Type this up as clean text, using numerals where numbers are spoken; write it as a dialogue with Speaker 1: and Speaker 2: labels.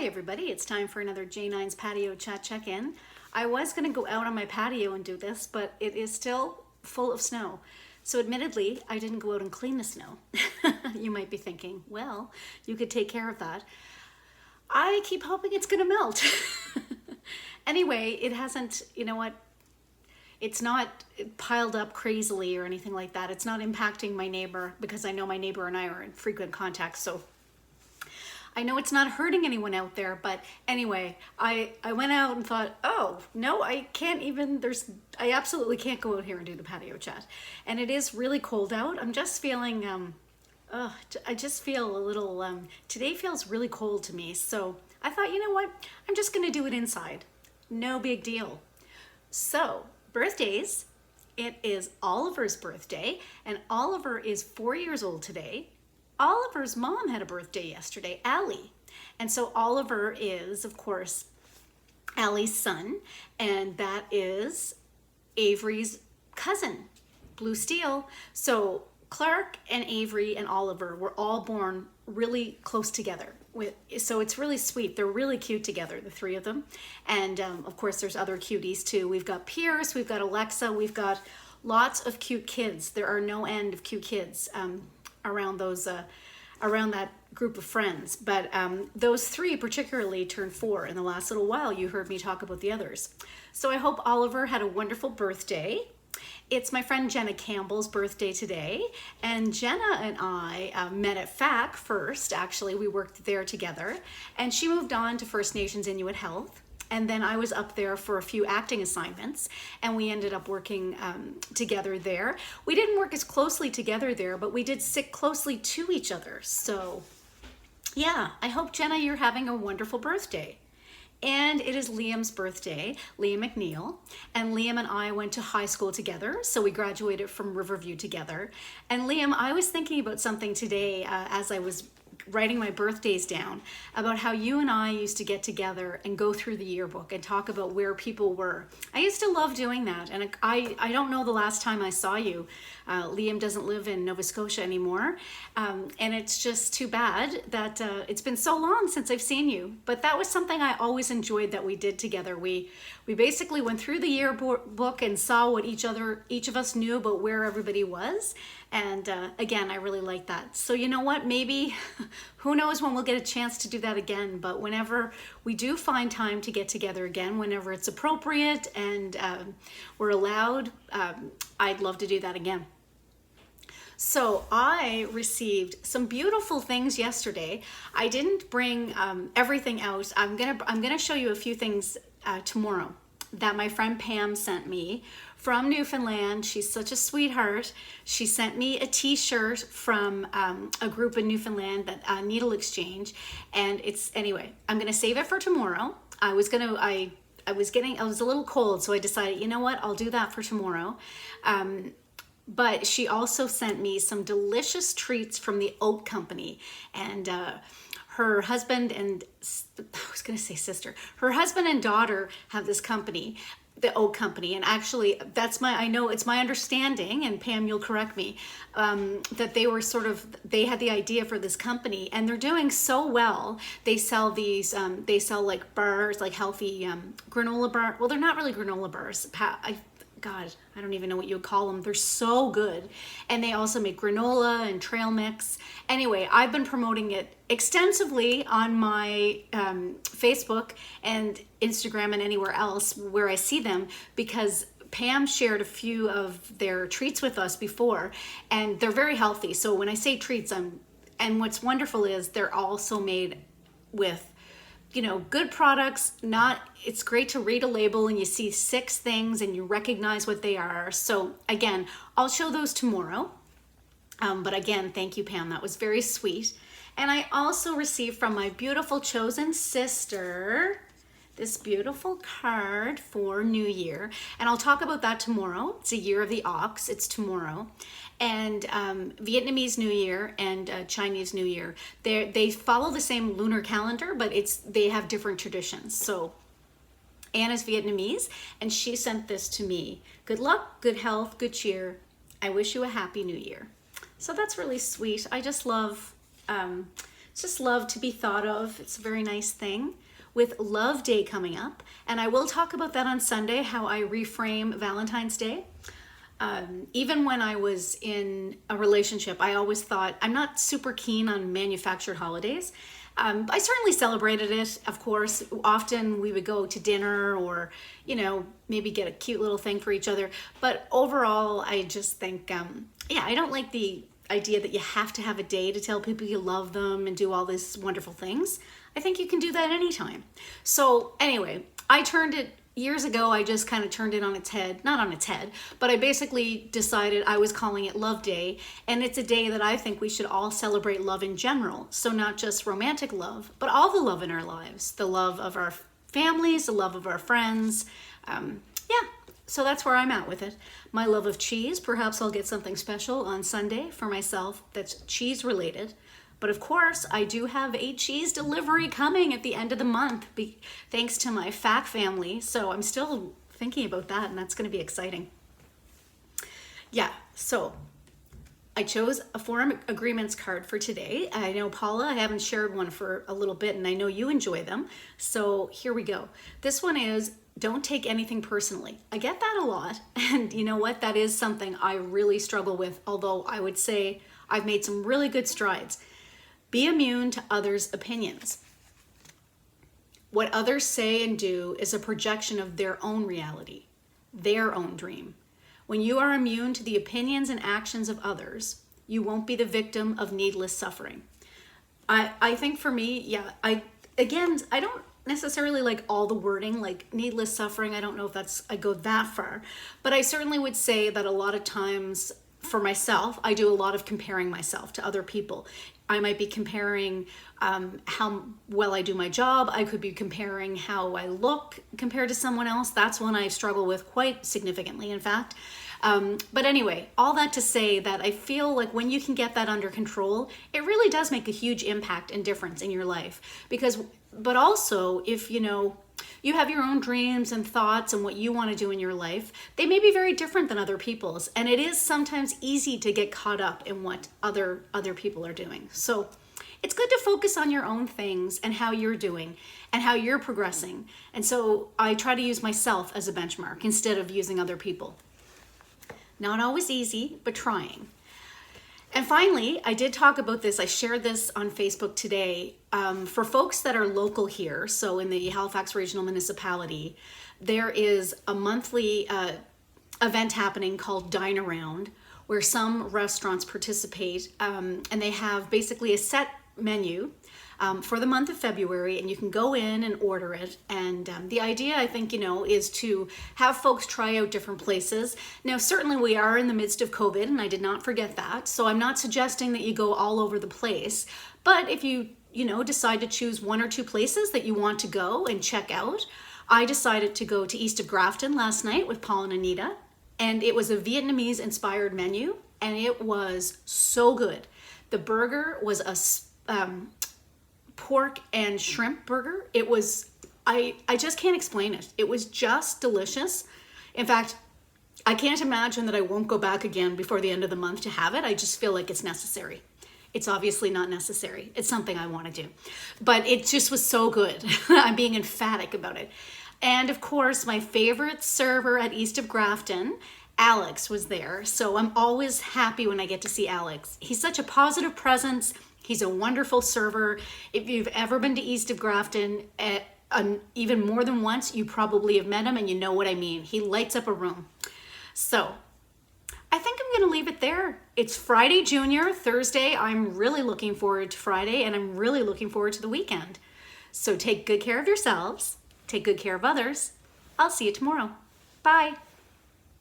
Speaker 1: Hi everybody, it's time for another J9's Patio Chat check-in. I was going to go out on my patio and do this, but it is still full of snow. So admittedly, I didn't go out and clean the snow. You might be thinking, well, you could take care of that. I keep hoping it's going to melt. Anyway, it hasn't, you know what? It's not piled up crazily or anything like that. It's not impacting my neighbor because I know my neighbor and I are in frequent contact. So I know it's not hurting anyone out there, but anyway, I went out and thought, oh, no, I can't even, I absolutely can't go out here and do the patio chat. And it is really cold out. I'm just feeling, I just feel a little, today feels really cold to me. So I thought, you know what, I'm just gonna do it inside. No big deal. So, birthdays, it is Oliver's birthday, and Oliver is 4 years old today. Oliver's mom had a birthday yesterday, Allie. And so Oliver is, of course, Allie's son, and that is Avery's cousin, Blue Steel. So Clark and Avery and Oliver were all born really close together. So it's really sweet. They're really cute together, the three of them. And of course, there's other cuties too. We've got Pierce, we've got Alexa, we've got lots of cute kids. There are no end of cute kids around that group of friends. But those three particularly turned 4 in the last little while. You heard me talk about the others. So I hope Oliver had a wonderful birthday. It's my friend Jenna Campbell's birthday today, and Jenna and I met at FAC first. Actually, we worked there together, and she moved on to First Nations Inuit Health. And then I was up there for a few acting assignments, and we ended up working together there. We didn't work as closely together there, but we did sit closely to each other. So yeah, I hope, Jenna, you're having a wonderful birthday. And it is Liam's birthday, Liam McNeil. And Liam and I went to high school together, so we graduated from Riverview together. And Liam, I was thinking about something today as I was writing my birthdays down, about how you and I used to get together and go through the yearbook and talk about where people were. I used to love doing that, and I don't know the last time I saw you. Liam doesn't live in Nova Scotia anymore, and it's just too bad that it's been so long since I've seen you. But that was something I always enjoyed that we did together. We basically went through the yearbook and saw what each of us knew about where everybody was. And again, I really like that. So you know what, maybe, who knows when we'll get a chance to do that again, but whenever we do find time to get together again, whenever it's appropriate and we're allowed, I'd love to do that again. So I received some beautiful things yesterday. I didn't bring everything out. I'm gonna show you a few things tomorrow that my friend Pam sent me from Newfoundland. She's such a sweetheart. She sent me a t-shirt from a group in Newfoundland, that Needle Exchange, and anyway, I'm gonna save it for tomorrow. I was a little cold, so I decided, you know what, I'll do that for tomorrow. But she also sent me some delicious treats from the Oat Company, and her husband and, I was gonna say sister, her husband and daughter have this company, the Oat Company, and actually I know it's my understanding, and Pam, you'll correct me, that they had the idea for this company, and they're doing so well. They sell these, they sell like bars, like healthy granola bar. Well, they're not really granola bars. God, I don't even know what you would call them. They're so good. And they also make granola and trail mix. Anyway, I've been promoting it extensively on my Facebook and Instagram and anywhere else where I see them, because Pam shared a few of their treats with us before, and they're very healthy. So when I say treats, and what's wonderful is they're also made with, you know, good products. It's great to read a label and you see 6 things and you recognize what they are. So again, I'll show those tomorrow. But again, thank you, Pam. That was very sweet. And I also received from my beautiful chosen sister this beautiful card for New Year. And I'll talk about that tomorrow. It's a year of the ox. It's tomorrow. And Vietnamese New Year and Chinese New Year, they follow the same lunar calendar, but they have different traditions. So Anna's Vietnamese, and she sent this to me. Good luck, good health, good cheer. I wish you a happy new year. So that's really sweet. I just love Just love to be thought of. It's a very nice thing. With Love Day coming up, and I will talk about that on Sunday, how I reframe Valentine's Day. Even when I was in a relationship, I always thought I'm not super keen on manufactured holidays. I certainly celebrated it, of course. Often we would go to dinner or, maybe get a cute little thing for each other. But overall, I just think, I don't like the idea that you have to have a day to tell people you love them and do all these wonderful things. I think you can do that anytime. So anyway, years ago, I just kind of turned it on its head, not on its head, but I basically decided I was calling it Love Day. And it's a day that I think we should all celebrate love in general. So not just romantic love, but all the love in our lives, the love of our families, the love of our friends. So that's where I'm at with it. My love of cheese, perhaps I'll get something special on Sunday for myself that's cheese related. But of course, I do have a cheese delivery coming at the end of the month, thanks to my FAC family. So I'm still thinking about that, and that's going to be exciting. So I chose a forum agreements card for today. I know, Paula, I haven't shared one for a little bit, and I know you enjoy them. So here we go. This one is, don't take anything personally. I get that a lot, and you know what? That is something I really struggle with, although I would say I've made some really good strides. Be immune to others' opinions. What others say and do is a projection of their own reality, their own dream. When you are immune to the opinions and actions of others, you won't be the victim of needless suffering. I think for me, I don't necessarily like all the wording, like needless suffering. I don't know if I go that far, but I certainly would say that a lot of times for myself, I do a lot of comparing myself to other people. I might be comparing how well I do my job. I could be comparing how I look compared to someone else. That's one I struggle with quite significantly, in fact. But anyway, all that to say that I feel like when you can get that under control, it really does make a huge impact and difference in your life. But also, if you have your own dreams and thoughts and what you want to do in your life, they may be very different than other people's. And it is sometimes easy to get caught up in what other people are doing. So it's good to focus on your own things and how you're doing and how you're progressing. And so I try to use myself as a benchmark instead of using other people. Not always easy, but trying. And finally, I did talk about this. I shared this on Facebook today. For folks that are local here, so in the Halifax Regional Municipality, there is a monthly event happening called Dine Around, where some restaurants participate, and they have basically a set menu for the month of February, and you can go in and order it. And the idea, I think, is to have folks try out different places. Now, certainly we are in the midst of COVID, and I did not forget that. So I'm not suggesting that you go all over the place. But if you decide to choose one or two places that you want to go and check out, I decided to go to East of Grafton last night with Paul and Anita. And it was a Vietnamese inspired menu, and it was so good. The burger was a pork and shrimp burger. It was, I just can't explain it. It was just delicious. In fact, I can't imagine that I won't go back again before the end of the month to have it. I just feel like it's necessary. It's obviously not necessary. It's something I want to do. But it just was so good. I'm being emphatic about it. And of course, my favorite server at East of Grafton, Alex, was there. So I'm always happy when I get to see Alex. He's such a positive presence. He's a wonderful server. If you've ever been to East of Grafton, even more than once, you probably have met him and you know what I mean. He lights up a room. So I think I'm going to leave it there. It's Friday Junior, Thursday. I'm really looking forward to Friday, and I'm really looking forward to the weekend. So take good care of yourselves. Take good care of others. I'll see you tomorrow. Bye.